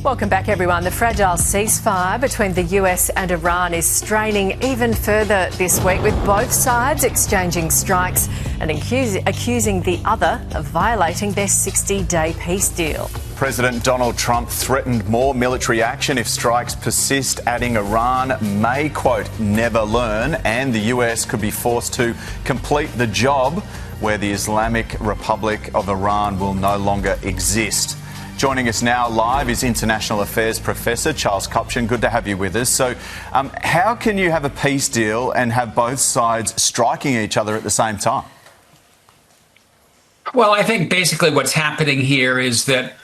Welcome back, everyone. The fragile ceasefire between the US and Iran is straining even further this week, with both sides exchanging strikes and accusing the other of violating their 60-day peace deal. President Donald Trump threatened more military action if strikes persist, adding Iran may, quote, never learn, and the US could be forced to complete the job where the Islamic Republic of Iran will no longer exist. Joining us now live is International Affairs Professor Charles Kopchen. Good to have you with us. So how can you have a peace deal and have both sides striking each other at the same time? Well, I think basically what's happening here is that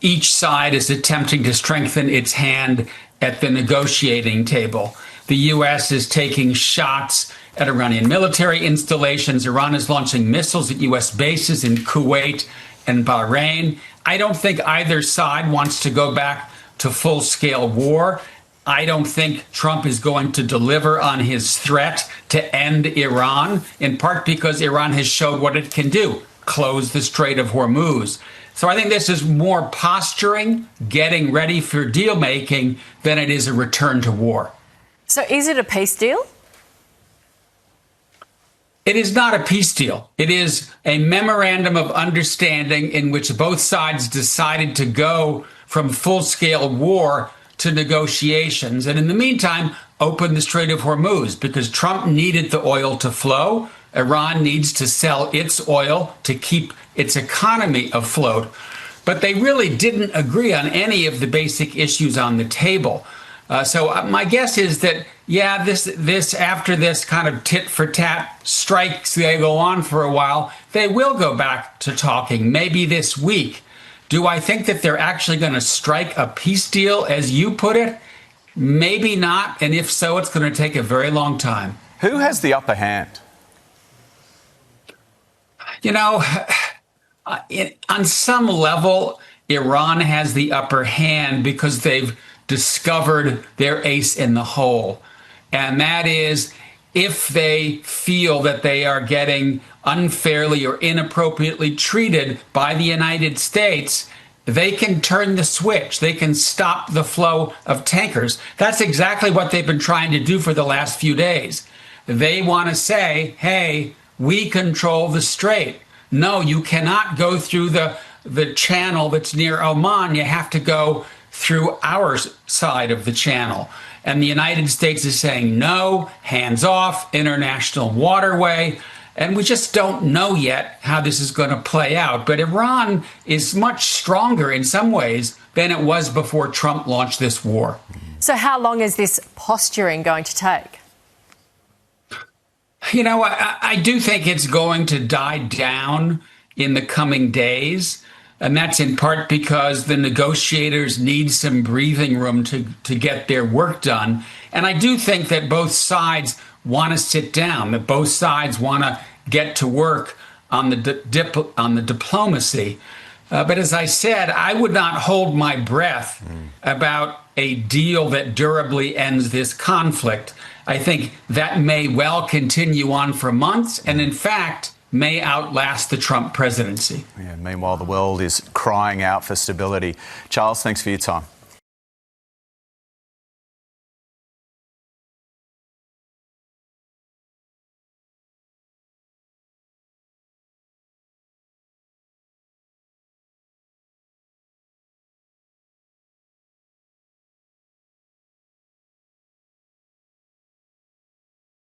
each side is attempting to strengthen its hand at the negotiating table. The U.S. is taking shots at Iranian military installations. Iran is launching missiles at U.S. bases in Kuwait and Bahrain. I don't think either side wants to go back to full-scale war. I don't think Trump is going to deliver on his threat to end Iran, in part because Iran has showed what it can do, close the Strait of Hormuz. So I think this is more posturing, getting ready for deal-making, than it is a return to war. So is it a peace deal? It is not a peace deal. It is a memorandum of understanding in which both sides decided to go from full-scale war to negotiations, and in the meantime, open the Strait of Hormuz, because Trump needed the oil to flow. Iran needs to sell its oil to keep its economy afloat. But they really didn't agree on any of the basic issues on the table. So my guess is that, yeah, this after this kind of tit-for-tat strikes, they go on for a while, they will go back to talking, maybe this week. Do I think that they're actually going to strike a peace deal, as you put it? Maybe not, and if so, it's going to take a very long time. Who has the upper hand? You know, on some level, Iran has the upper hand because they've discovered their ace in the hole. And that is, if they feel that they are getting unfairly or inappropriately treated by the United States, they can turn the switch. They can stop the flow of tankers. That's exactly what they've been trying to do for the last few days. They want to say, hey, we control the strait. No, you cannot go through the channel that's near Oman. You have to go through our side of the channel. And the United States is saying, no, hands off, international waterway. And we just don't know yet how this is going to play out. But Iran is much stronger in some ways than it was before Trump launched this war. So how long is this posturing going to take? You know, I do think it's going to die down in the coming days. And that's in part because the negotiators need some breathing room to get their work done. And I do think that both sides want to sit down, that both sides want to get to work on the diplomacy. But as I said, I would not hold my breath about a deal that durably ends this conflict. I think that may well continue on for months, and in fact, may outlast the Trump presidency. Yeah, meanwhile, the world is crying out for stability. Charles, thanks for your time.